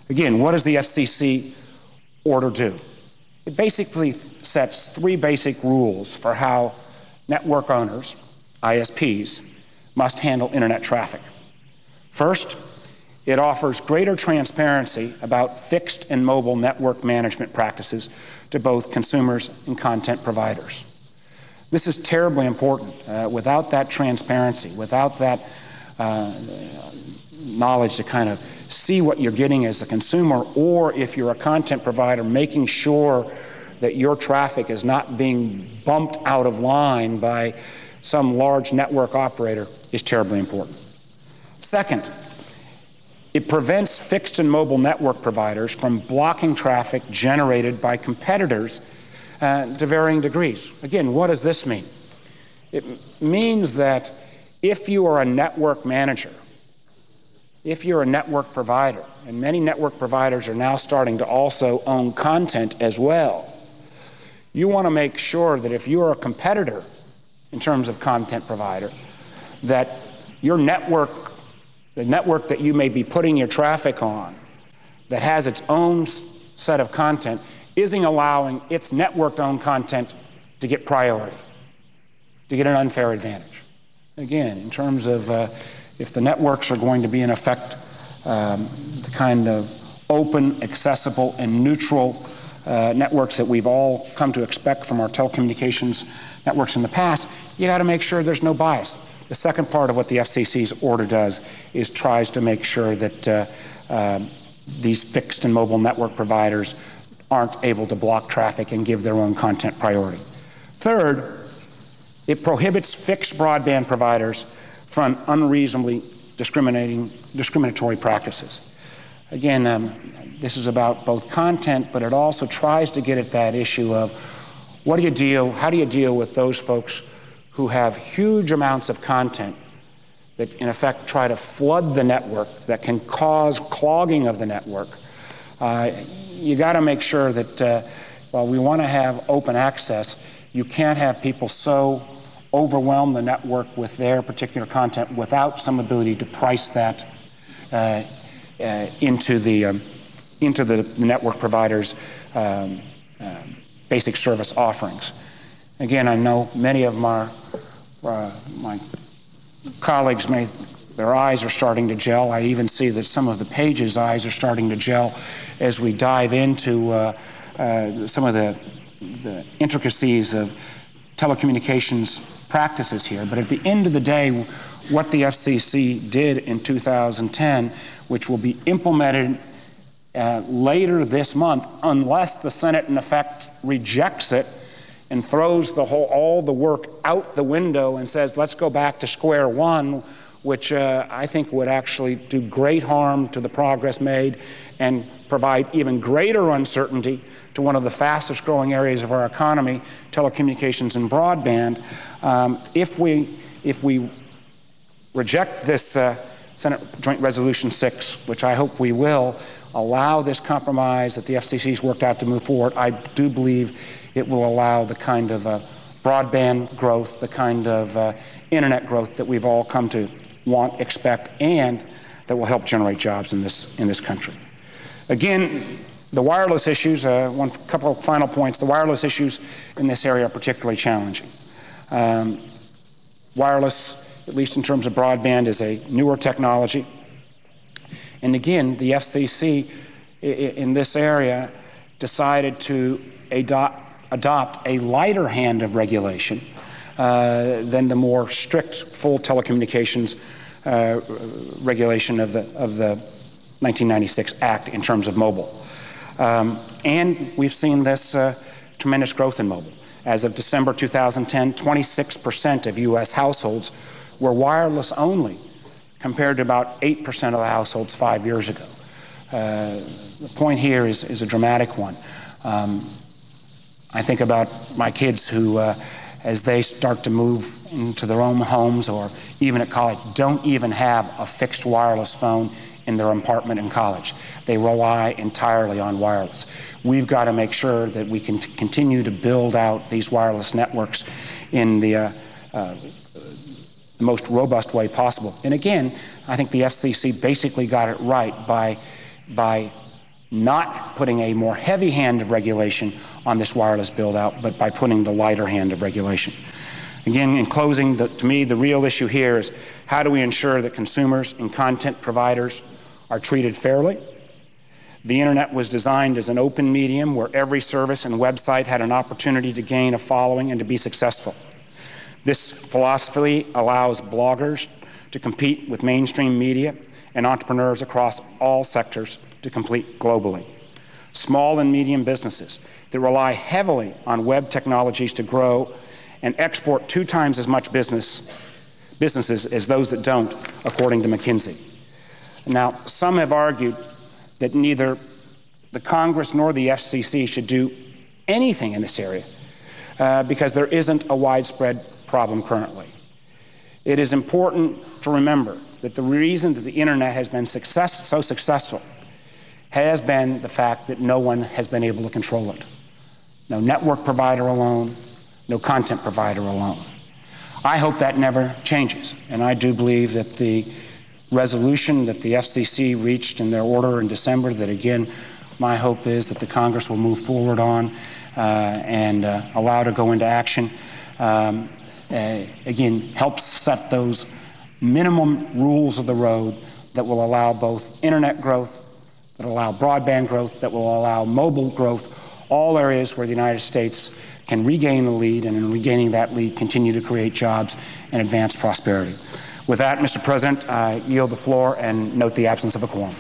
Again, what does the FCC order do? It basically sets three basic rules for how network owners, ISPs, must handle internet traffic. First, it offers greater transparency about fixed and mobile network management practices to both consumers and content providers. This is terribly important. Without that transparency, without that knowledge to kind of see what you're getting as a consumer, or if you're a content provider, making sure that your traffic is not being bumped out of line by some large network operator, is terribly important. Second, it prevents fixed and mobile network providers from blocking traffic generated by competitors to varying degrees. Again, what does this mean? It means that if you are a network manager, if you're a network provider, and many network providers are now starting to also own content as well, you want to make sure that if you're a competitor in terms of content provider, that your network, the network that you may be putting your traffic on, that has its own set of content, isn't allowing its network-owned content to get priority, to get an unfair advantage. Again, in terms of if the networks are going to be, in effect, the kind of open, accessible, and neutral networks that we've all come to expect from our telecommunications networks in the past, you got to make sure there's no bias. The second part of what the FCC's order does is tries to make sure that these fixed and mobile network providers aren't able to block traffic and give their own content priority. Third, it prohibits fixed broadband providers from unreasonably discriminatory practices. Again, this is about both content, but it also tries to get at that issue of how do you deal with those folks who have huge amounts of content that in effect try to flood the network, that can cause clogging of the network. You got to make sure that while we want to have open access, you can't have people so overwhelm the network with their particular content without some ability to price that into the network providers' basic service offerings. Again, I know many of my colleagues their eyes are starting to gel. I even see that some of the pages' eyes are starting to gel as we dive into some of the intricacies of telecommunications practices here. But at the end of the day, what the FCC did in 2010, which will be implemented later this month, unless the Senate in effect rejects it and throws all the work out the window and says, let's go back to square one, which I think would actually do great harm to the progress made and provide even greater uncertainty to one of the fastest growing areas of our economy, telecommunications and broadband. If we reject this Senate Joint Resolution 6, which I hope we will, allow this compromise that the FCC's worked out to move forward, I do believe it will allow the kind of broadband growth, the kind of internet growth that we've all come to want, expect, and that will help generate jobs in this country. Again, the wireless issues, couple of final points. The wireless issues in this area are particularly challenging. Wireless, at least in terms of broadband, is a newer technology. And again, the FCC in this area decided to adopt a lighter hand of regulation than the more strict full telecommunications regulation of the 1996 Act in terms of mobile. And we've seen this tremendous growth in mobile. As of December 2010, 26% of U.S. households were wireless only, compared to about 8% of the households 5 years ago. The point here is a dramatic one. I think about my kids who, as they start to move into their own homes or even at college, don't even have a fixed wireless phone in their apartment in college. They rely entirely on wireless. We've got to make sure that we can continue to build out these wireless networks in the most robust way possible. And again, I think the FCC basically got it right by not putting a more heavy hand of regulation on this wireless build-out, but by putting the lighter hand of regulation. Again, in closing, to me, the real issue here is how do we ensure that consumers and content providers are treated fairly? The internet was designed as an open medium where every service and website had an opportunity to gain a following and to be successful. This philosophy allows bloggers to compete with mainstream media and entrepreneurs across all sectors to compete globally. Small and medium businesses that rely heavily on web technologies to grow and export 2 times as much businesses as those that don't, according to McKinsey. Now, some have argued that neither the Congress nor the FCC should do anything in this area because there isn't a widespread problem currently. It is important to remember that the reason that the internet has been so successful has been the fact that no one has been able to control it. No network provider alone, no content provider alone. I hope that never changes, and I do believe that the resolution that the FCC reached in their order in December, that again, my hope is that the Congress will move forward on and allow to go into action, again, helps set those minimum rules of the road that will allow both internet growth, that will allow broadband growth, that will allow mobile growth, all areas where the United States can regain the lead, and in regaining that lead, continue to create jobs and advance prosperity. With that, Mr. President, I yield the floor and note the absence of a quorum.